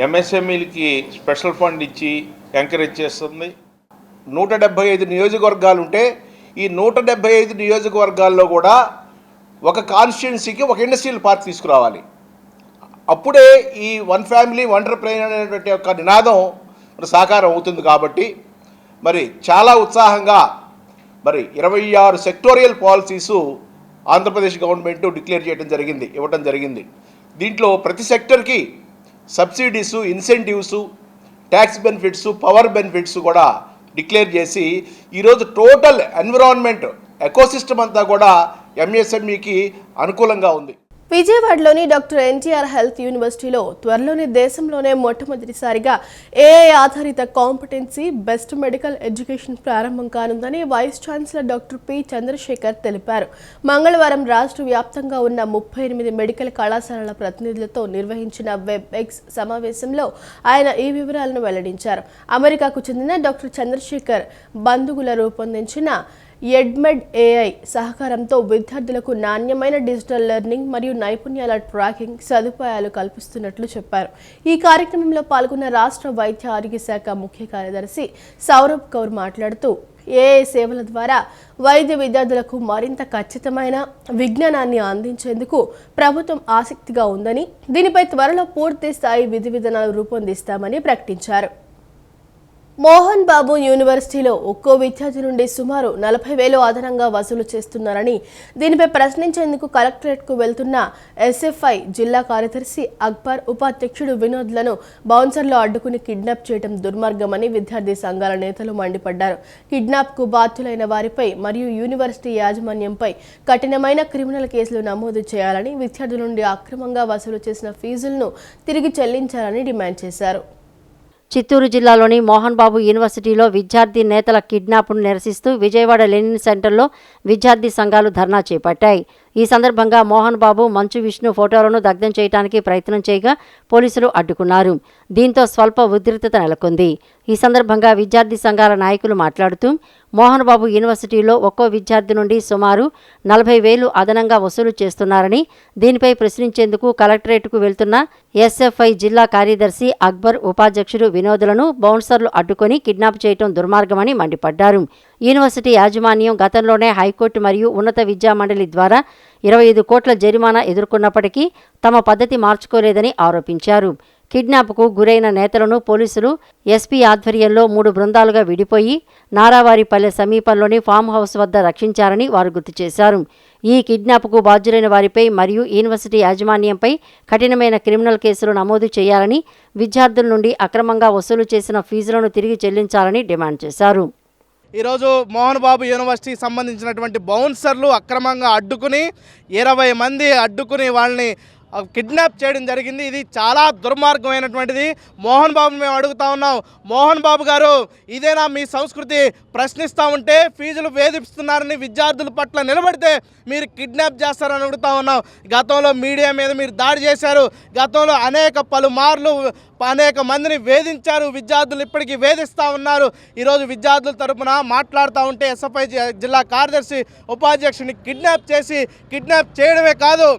Speaker 9: ఎంఎస్ఎంఈలకి స్పెషల్ ఫండ్ ఇచ్చి ఎంకరేజ్ చేస్తుంది.
Speaker 10: 175 నియోజకవర్గాలు ఉంటే ఈ 175 నియోజకవర్గాల్లో కూడా ఒక కాన్స్టిట్యున్సీకి ఒక ఇండస్ట్రియల్ పార్క్ తీసుకురావాలి. అప్పుడే ఈ వన్ ఫ్యామిలీ ఎంటర్ప్రైనర్ అనేటువంటి ఒక నినాదం సాకారం అవుతుంది. కాబట్టి మరి చాలా ఉత్సాహంగా 26 సెక్టోరియల్ పాలసీసు ఆంధ్రప్రదేశ్ గవర్నమెంట్ డిక్లేర్ ఇవ్వడం జరిగింది. దీంట్లో ప్రతి సెక్టర్కి సబ్సిడీసు, ఇన్సెంటివ్సు, ట్యాక్స్ బెనిఫిట్స్, పవర్ బెనిఫిట్స్ కూడా డిక్లేర్ చేసి ఈరోజు టోటల్ ఎన్విరాన్మెంట్ ఎకోసిస్టమ్ అంతా కూడా ఎంఎస్ఎంఈకి అనుకూలంగా ఉంది.
Speaker 1: విజయవాడలోని డాక్టర్ ఎన్టీఆర్ హెల్త్ యూనివర్సిటీలో త్వరలోనే దేశంలోనే మొట్టమొదటిసారిగా ఏఐ ఆధారిత కాంపిటెన్సీ బెస్ట్ మెడికల్ ఎడ్యుకేషన్ ప్రారంభం కానుందని vice chancellor doctor P Chandrashekar తెలిపారు. మంగళవారం రాష్ట్ర వ్యాప్తంగా ఉన్న 38 మెడికల్ కళాశాలల ప్రతినిధులతో నిర్వహించిన వెబ్ ఎక్స్ సమావేశంలో ఆయన ఈ వివరాలను వెల్లడించారు. అమెరికాకు చెందిన డాక్టర్ చంద్రశేఖర్ బంధువుల రూపొందించిన ఎడ్మెడ్ ఏఐ సహకారంతో విద్యార్థులకు నాణ్యమైన డిజిటల్ లెర్నింగ్ మరియు నైపుణ్యాల ట్రాకింగ్ సదుపాయాలు కల్పిస్తున్నట్లు చెప్పారు. ఈ కార్యక్రమంలో పాల్గొన్న రాష్ట్ర వైద్య ఆరోగ్య శాఖ ముఖ్య కార్యదర్శి సౌరభ్ కౌర్ మాట్లాడుతూ ఏఐ సేవల ద్వారా వైద్య విద్యార్థులకు మరింత ఖచ్చితమైన విజ్ఞానాన్ని అందించేందుకు ప్రభుత్వం ఆసక్తిగా ఉందని, దీనిపై త్వరలో పూర్తి స్థాయి విధి విధానాలు రూపొందిస్తామని ప్రకటించారు. మోహన్ బాబు యూనివర్సిటీలో ఒక్కో విద్యార్థి నుండి సుమారు 40,000 అదనంగా వసూలు చేస్తున్నారని, దీనిపై ప్రశ్నించేందుకు కలెక్టరేట్కు వెళ్తున్న ఎస్ఎఫ్ఐ జిల్లా కార్యదర్శి అక్బర్, ఉపాధ్యక్షుడు వినోద్లను బౌన్సర్లు అడ్డుకుని కిడ్నాప్ చేయడం దుర్మార్గమని విద్యార్థి సంఘాల నేతలు మండిపడ్డారు. కిడ్నాప్కు బాధ్యులైన వారిపై మరియు యూనివర్సిటీ యాజమాన్యంపై కఠినమైన క్రిమినల్ కేసులు నమోదు చేయాలని, విద్యార్థుల నుండి అక్రమంగా వసూలు చేసిన ఫీజులను తిరిగి చెల్లించాలని డిమాండ్ చేశారు.
Speaker 2: చిత్తూరు జిల్లాలోని మోహన్ బాబు యూనివర్సిటీలో విద్యార్థి నేతల కిడ్నాప్ను నిరసిస్తూ విజయవాడ లెనిన్ సెంటర్లో విద్యార్థి సంఘాలు ధర్నా చేపట్టాయి. ఈ సందర్భంగా మోహన్ బాబు, మంచు విష్ణు ఫోటోలను దగ్ధం చేయడానికి ప్రయత్నం చేయగా పోలీసులు అడ్డుకున్నారు. దీంతో స్వల్ప ఉద్రిక్తత నెలకొంది. ఈ సందర్భంగా విద్యార్థి సంఘాల నాయకులు మాట్లాడుతూ మోహన్ బాబు యూనివర్సిటీలో ఒక్కో విద్యార్థి నుండి సుమారు 40,000 అదనంగా వసూలు చేస్తున్నారని, దీనిపై ప్రశ్నించేందుకు కలెక్టరేట్కు వెళ్తున్న ఎస్ఎఫ్ఐ జిల్లా కార్యదర్శి అక్బర్, ఉపాధ్యక్షుడు వినోదులను బౌన్సర్లు అడ్డుకొని కిడ్నాప్ చేయడం దుర్మార్గమని మండిపడ్డారు. యూనివర్సిటీ యాజమాన్యం గతంలోనే హైకోర్టు మరియు ఉన్నత విద్యామండలి ద్వారా 25 కోట్ల జరిమానా ఎదుర్కొన్నప్పటికీ తమ పద్ధతి మార్చుకోలేదని ఆరోపించారు. కిడ్నాప్కు గురైన నేతలను పోలీసులు ఎస్పీ ఆధ్వర్యంలో 3 బృందాలుగా విడిపోయి నారావారిపల్లె సమీపంలోని ఫామ్ హౌస్ వద్ద రక్షించారని వారు గుర్తు చేశారు. ఈ కిడ్నాప్కు బాధ్యులైన వారిపై మరియు యూనివర్సిటీ యాజమాన్యంపై కఠినమైన క్రిమినల్ కేసులు నమోదు చేయాలని, విద్యార్థుల నుండి అక్రమంగా వసూలు చేసిన ఫీజులను తిరిగి చెల్లించాలని డిమాండ్ చేశారు.
Speaker 11: ఈరోజు మోహన్ బాబు యూనివర్సిటీకి సంబంధించినటువంటి బౌన్సర్లు అక్రమంగా అడ్డుకుని 20 మంది అడ్డుకుని వాళ్ళని కిడ్నాప్ చేయడం జరిగింది. ఇది చాలా దుర్మార్గమైనటువంటిది. మోహన్ బాబుని మేము అడుగుతా ఉన్నాం, మోహన్ బాబు గారు ఇదేనా మీ సంస్కృతి? ప్రశ్నిస్తూ ఉంటే ఫీజులు వేధిస్తున్నారని విద్యార్థుల పట్ల నిలబడితే మీరు కిడ్నాప్ చేస్తారని అడుగుతా ఉన్నాం. గతంలో మీడియా మీద మీరు దాడి చేశారు, గతంలో పలుమార్లు అనేక మందిని వేధించారు, విద్యార్థులు ఇప్పటికీ వేధిస్తూ ఉన్నారు. ఈరోజు విద్యార్థుల తరపున మాట్లాడుతూ ఉంటే ఎస్ఎఫ్ఐ జిల్లా కార్యదర్శి ఉపాధ్యక్షుని కిడ్నాప్ చేయడమే కాదు,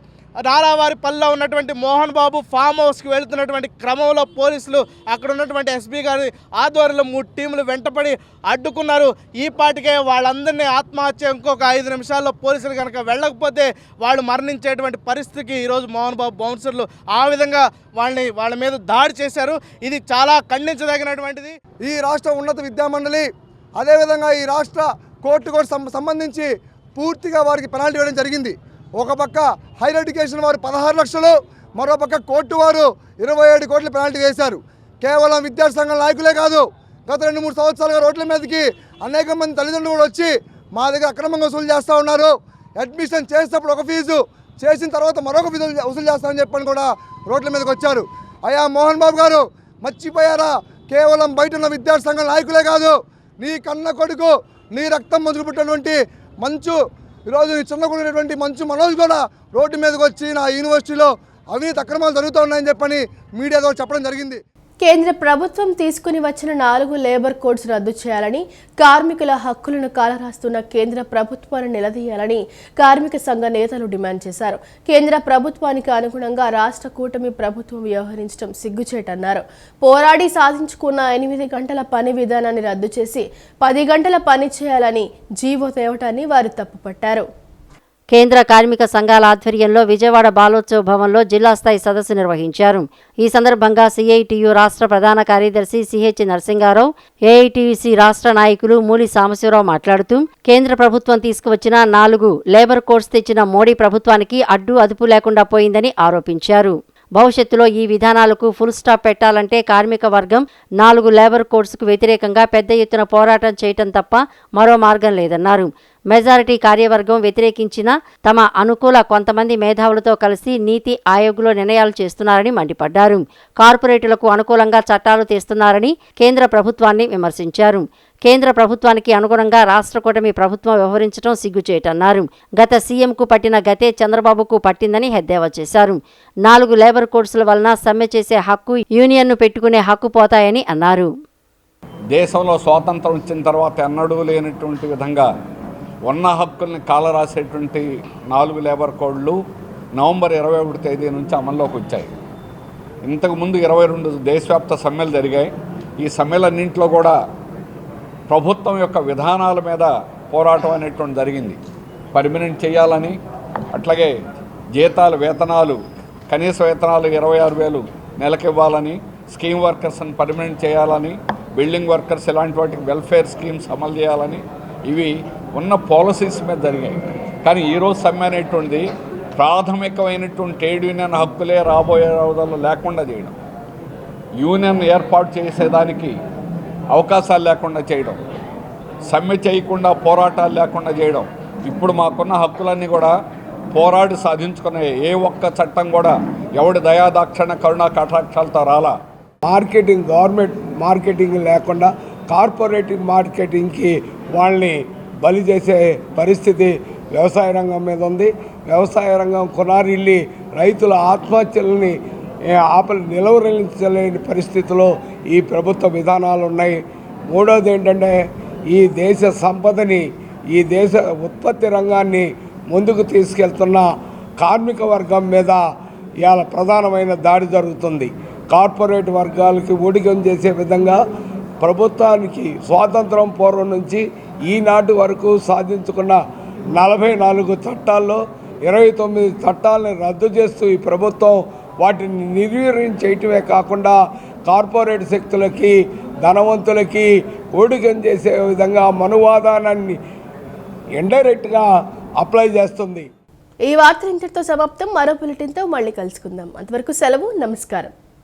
Speaker 11: నారావారిపల్లిలో ఉన్నటువంటి మోహన్ బాబు ఫామ్ హౌస్కి వెళుతున్నటువంటి క్రమంలో పోలీసులు అక్కడ ఉన్నటువంటి ఎస్పీ గారి ఆధ్వర్యంలో 3 టీములు వెంటపడి అడ్డుకున్నారు. ఈ పాటికే వాళ్ళందరినీ ఆత్మహత్య ఇంకొక 5 నిమిషాల్లో పోలీసులు కనుక వెళ్ళకపోతే వాళ్ళు మరణించేటువంటి పరిస్థితికి ఈరోజు మోహన్ బాబు బౌన్సర్లు ఆ విధంగా వాళ్ళ మీద దాడి చేశారు. ఇది చాలా ఖండించదగినటువంటిది.
Speaker 12: ఈ రాష్ట్ర ఉన్నత విద్యామండలి అదేవిధంగా ఈ రాష్ట్ర కోర్టు సంబంధించి పూర్తిగా వారికి పెనాల్టీ వేయడం జరిగింది. ఒక పక్క హైయర్ ఎడ్యుకేషన్ వారు 16 లక్షలు, మరో పక్క కోర్టు వారు 27 కోట్ల పెనాల్టీ వేశారు. కేవలం విద్యార్థి సంఘాల నాయకులే కాదు, గత 2-3 సంవత్సరాలుగా రోడ్ల మీదకి అనేక మంది తల్లిదండ్రులు కూడా వచ్చి మా దగ్గర అక్రమంగా వసూలు చేస్తూ ఉన్నారు. అడ్మిషన్ చేసేటప్పుడు ఒక ఫీజు, చేసిన తర్వాత మరొక ఫీజు వసూలు చేస్తామని చెప్పని కూడా రోడ్ల మీదకి వచ్చారు. అయ్యా మోహన్ బాబు గారు, మర్చిపోయారా? కేవలం బయట ఉన్న విద్యార్థి సంఘాల నాయకులే కాదు, నీ కన్న కొడుకు, నీ రక్తం మంచుకు పుట్టినటువంటి మంచు, ఈరోజు చిన్నకున్నటువంటి మంచు మనోజ్ కూడా రోడ్డు మీదకి వచ్చి నా యూనివర్సిటీలో అవినీతి అక్రమాలు జరుగుతూ ఉన్నాయని చెప్పని మీడియా ద్వారా చెప్పడం జరిగింది.
Speaker 1: కేంద్ర ప్రభుత్వం తీసుకుని వచ్చిన 4 లేబర్ కోడ్స్ రద్దు చేయాలని, కార్మికుల హక్కులను కాలరాస్తున్న కేంద్ర ప్రభుత్వాన్ని నిలదీయాలని కార్మిక సంఘ నేతలు డిమాండ్ చేశారు. కేంద్ర ప్రభుత్వానికి అనుగుణంగా రాష్ట్ర కూటమి ప్రభుత్వం వ్యవహరించడం సిగ్గుచేటన్నారు. పోరాడి సాధించుకున్న 8 గంటల పని విధానాన్ని రద్దు చేసి 10 గంటల పని చేయాలని జీవో తేవటాన్ని వారు తప్పుపట్టారు.
Speaker 2: కేంద్ర కార్మిక సంఘాల ఆధ్వర్యంలో విజయవాడ బాలోత్సవ భవన్లో జిల్లా స్థాయి సదస్సు నిర్వహించారు. ఈ సందర్భంగా సిఐటియు రాష్ట్ర ప్రధాన కార్యదర్శి సిహెచ్ నరసింగారావు, ఏఐటియుసి రాష్ట్ర నాయకులు మూలి సాంబశివరావు మాట్లాడుతూ కేంద్ర ప్రభుత్వం తీసుకువచ్చిన 4 లేబర్ కోడ్స్ తెచ్చిన మోడీ ప్రభుత్వానికి అదుపు లేకుండా పోయిందని ఆరోపించారు. భవిష్యత్తులో ఈ విధానాలకు ఫుల్ స్టాప్ పెట్టాలంటే కార్మిక వర్గం 4 లేబర్ కోడ్స్కు వ్యతిరేకంగా పెద్ద ఎత్తున పోరాటం చేయటం తప్ప మరో మార్గం లేదన్నారు. మెజారిటీ కార్యవర్గం వ్యతిరేకించిన తమ అనుకూల కొంతమంది మేధావులతో కలిసి నీతి ఆయోగ్లో నిర్ణయాలు చేస్తున్నారని మండిపడ్డారు. కార్పొరేటులకు అనుకూలంగా చట్టాలు తెస్తున్నారని కేంద్ర ప్రభుత్వాన్ని విమర్శించారు. కేంద్ర ప్రభుత్వానికి అనుగుణంగా రాష్ట్ర కూటమి ప్రభుత్వం వ్యవహరించడం సిగ్గుచేటన్నారు. గత సీఎంకు పట్టిన గతే చంద్రబాబుకు పట్టిందని ఎద్దేవా చేశారు. 4 లేబర్ కోడ్స్ల వలన సమ్మె చేసే హక్కు, యూనియన్ను పెట్టుకునే హక్కు పోతాయని అన్నారు.
Speaker 13: దేశంలో స్వాతంత్రం వచ్చిన తర్వాత ఎన్నడూ లేనటువంటి విధంగా ఉన్న హక్కుల్ని కాలరాసేటువంటి 4 లేబర్ కోడ్లు నవంబర్ 21 తేదీ నుంచి అమల్లోకి వచ్చాయి. ఇంతకుముందు 22 దేశవ్యాప్త సమ్మెలు జరిగాయి. ఈ సమ్మెలన్నింటిలో కూడా ప్రభుత్వం యొక్క విధానాల మీద పోరాటం అనేటువంటి జరిగింది. పర్మనెంట్ చేయాలని, అట్లాగే వేతనాలు కనీస వేతనాలు 26,000 నెలకు ఇవ్వాలని, స్కీమ్ వర్కర్స్ని పర్మనెంట్ చేయాలని, బిల్డింగ్ వర్కర్స్ ఇలాంటి వాటికి వెల్ఫేర్ స్కీమ్స్ అమలు చేయాలని, ఇవి ఉన్న పాలసీస్ మీద జరిగాయి. కానీ ఈరోజు సమ్మె అనేటువంటిది ప్రాథమికమైనటువంటి ట్రేడ్ యూనియన్ హక్కులే రాబోయే రోజుల్లో లేకుండా చేయడం, యూనియన్ ఏర్పాటు చేసేదానికి అవకాశాలు లేకుండా చేయడం, సమ్మె చేయకుండా పోరాటాలు లేకుండా చేయడం. ఇప్పుడు మాకున్న హక్కులన్నీ కూడా పోరాడి సాధించుకునే ఏ ఒక్క చట్టం కూడా ఎవడి దయాదాక్షణ కరుణా కటాక్షాలతో రాలా.
Speaker 14: గవర్నమెంట్ మార్కెటింగ్ లేకుండా కార్పొరేటివ్ మార్కెటింగ్కి వాళ్ళని బలి చేసే పరిస్థితి వ్యవసాయ రంగం మీద ఉంది. వ్యవసాయ రంగం కొనారిల్లి రైతుల ఆత్మహత్యలని నిలవరించలేని పరిస్థితిలో ఈ ప్రభుత్వ విధానాలు ఉన్నాయి. మూడోది ఏంటంటే ఈ దేశ సంపదని, ఈ దేశ ఉత్పత్తి రంగాన్ని ముందుకు తీసుకెళ్తున్న కార్మిక వర్గం మీద ఇవాళ ప్రధానమైన దాడి జరుగుతుంది. కార్పొరేట్ వర్గాలకి ఊడిగం చేసే విధంగా ప్రభుత్వానికి స్వాతంత్రం పూర్వం నుంచి ఈనాటి వరకు సాధించుకున్న 44 చట్టాల్లో 29 చట్టాలను రద్దు చేస్తూ ఈ ప్రభుత్వం వాటిని నిర్వీర్యం చేయటమే కాకుండా కార్పొరేట్ శక్తులకి ధనవంతులకి ఊడిగం చేసే విధంగా మనువాదానాన్ని ఇండైరెక్ట్గా అప్లై చేస్తుంది.
Speaker 1: ఈ వార్త ఇంతటితో సమాప్తం. మరో బులెటిన్తో మళ్ళీ కలుసుకుందాం. అంతవరకు సెలవు. నమస్కారం.